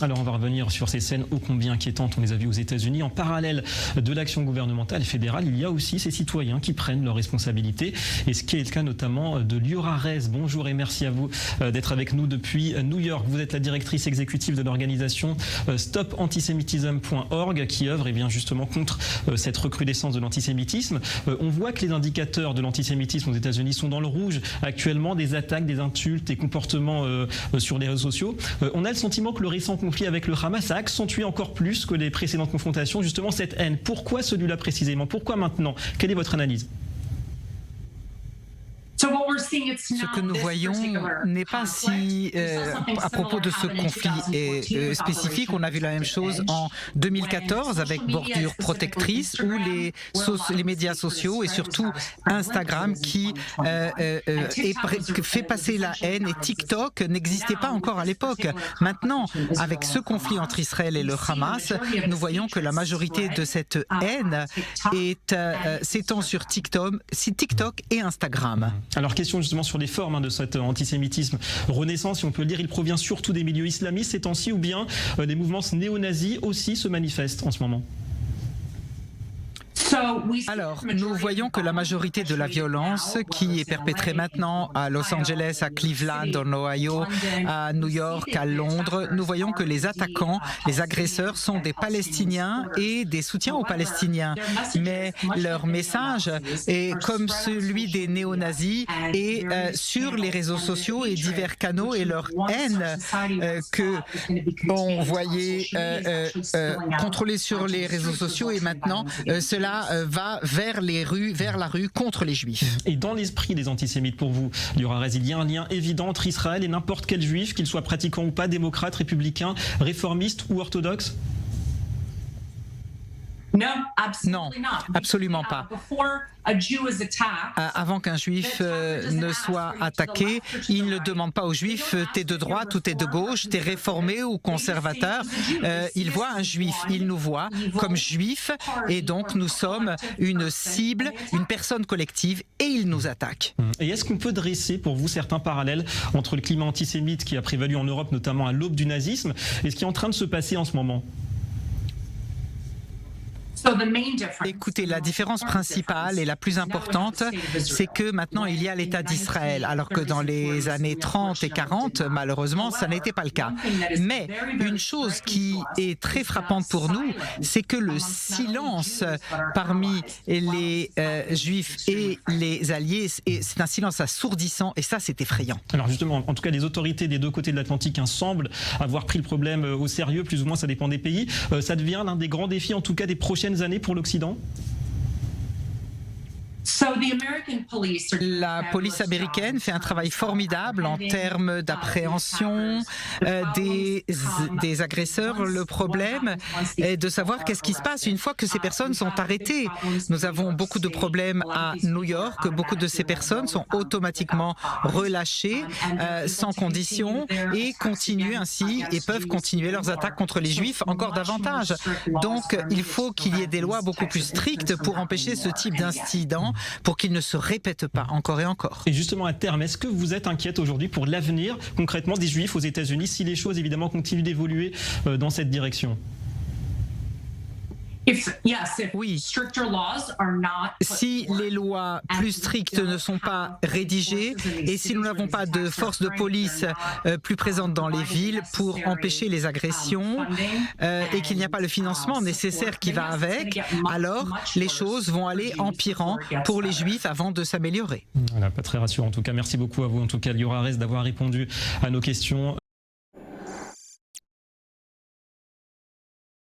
Alors on va revenir sur ces scènes ô combien inquiétantes, on les a vues aux États-Unis. En parallèle de l'action gouvernementale et fédérale, il y a aussi ces citoyens qui prennent leurs responsabilités. Et ce qui est le cas notamment de Liora Rez. Bonjour et merci à vous d'être avec nous depuis New York. Vous êtes la directrice exécutive de l'organisation stopantisémitisme.org qui œuvre et bien justement contre cette recrudescence de l'antisémitisme. On voit que les indicateurs de l'antisémitisme aux États-Unis sont dans le rouge actuellement, des attaques, des insultes, des comportements sur les réseaux sociaux. On a le sentiment que le récent conflit avec le Hamas a accentué encore plus que les précédentes confrontations justement cette haine. Pourquoi celui-là précisément? Pourquoi maintenant? Quelle est votre analyse? Ce que nous voyons n'est pas si à propos de ce conflit spécifique. On a vu la même chose en 2014 avec Bordure Protectrice ou les médias sociaux et surtout Instagram qui fait passer la haine, et TikTok n'existait pas encore à l'époque. Maintenant, avec ce conflit entre Israël et le Hamas, nous voyons que la majorité de cette haine s'étend sur TikTok et Instagram. Alors question justement sur les formes de cet antisémitisme renaissant, si on peut le dire, il provient surtout des milieux islamistes ces temps-ci ou bien des mouvements néo-nazis aussi se manifestent en ce moment? Alors, nous voyons que la majorité de la violence qui est perpétrée maintenant à Los Angeles, à Cleveland, en Ohio, à New York, à Londres, nous voyons que les attaquants, les agresseurs sont des Palestiniens et des soutiens aux Palestiniens. Mais leur message est comme celui des néo-nazis et sur les réseaux sociaux et divers canaux, et leur haine que on voyait contrôler sur les réseaux sociaux, et maintenant cela va vers la rue contre les Juifs. Et dans l'esprit des antisémites, pour vous, Liora Rez, il y a un lien évident entre Israël et n'importe quel Juif, qu'il soit pratiquant ou pas, démocrate, républicain, réformiste ou orthodoxe? Non, absolument pas. Avant qu'un juif ne soit attaqué, il ne demande pas aux juifs « t'es de droite ou t'es de gauche, t'es réformé ou conservateur ». Il voit un juif, il nous voit comme juifs, et donc nous sommes une cible, une personne collective, et il nous attaque. Et est-ce qu'on peut dresser pour vous certains parallèles entre le climat antisémite qui a prévalu en Europe, notamment à l'aube du nazisme, et ce qui est en train de se passer en ce moment? Écoutez, la différence principale et la plus importante, c'est que maintenant il y a l'État d'Israël, alors que dans les années 30 et 40, malheureusement, ça n'était pas le cas. Mais une chose qui est très frappante pour nous, c'est que le silence parmi les Juifs et les Alliés, c'est un silence assourdissant, et ça, c'est effrayant. Alors justement, en tout cas, les autorités des deux côtés de l'Atlantique semblent avoir pris le problème au sérieux, plus ou moins, ça dépend des pays. Ça devient l'un des grands défis, en tout cas, des prochaines années pour l'Occident? La police américaine fait un travail formidable en termes d'appréhension des agresseurs. Le problème est de savoir qu'est-ce qui se passe une fois que ces personnes sont arrêtées. Nous avons beaucoup de problèmes à New York. Beaucoup de ces personnes sont automatiquement relâchées sans condition et continuent ainsi et peuvent continuer leurs attaques contre les Juifs encore davantage. Donc, il faut qu'il y ait des lois beaucoup plus strictes pour empêcher ce type d'incident, pour qu'il ne se répète pas encore et encore. Et justement, à terme, est-ce que vous êtes inquiète aujourd'hui pour l'avenir, concrètement, des Juifs aux États-Unis, si les choses, évidemment, continuent d'évoluer dans cette direction? Oui. Si les lois plus strictes ne sont pas rédigées et si nous n'avons pas de force de police plus présente dans les villes pour empêcher les agressions et qu'il n'y a pas le financement nécessaire qui va avec, alors les choses vont aller empirant pour les Juifs avant de s'améliorer. Voilà, pas très rassurant. En tout cas, merci beaucoup à vous, en tout cas, Liora Rez, d'avoir répondu à nos questions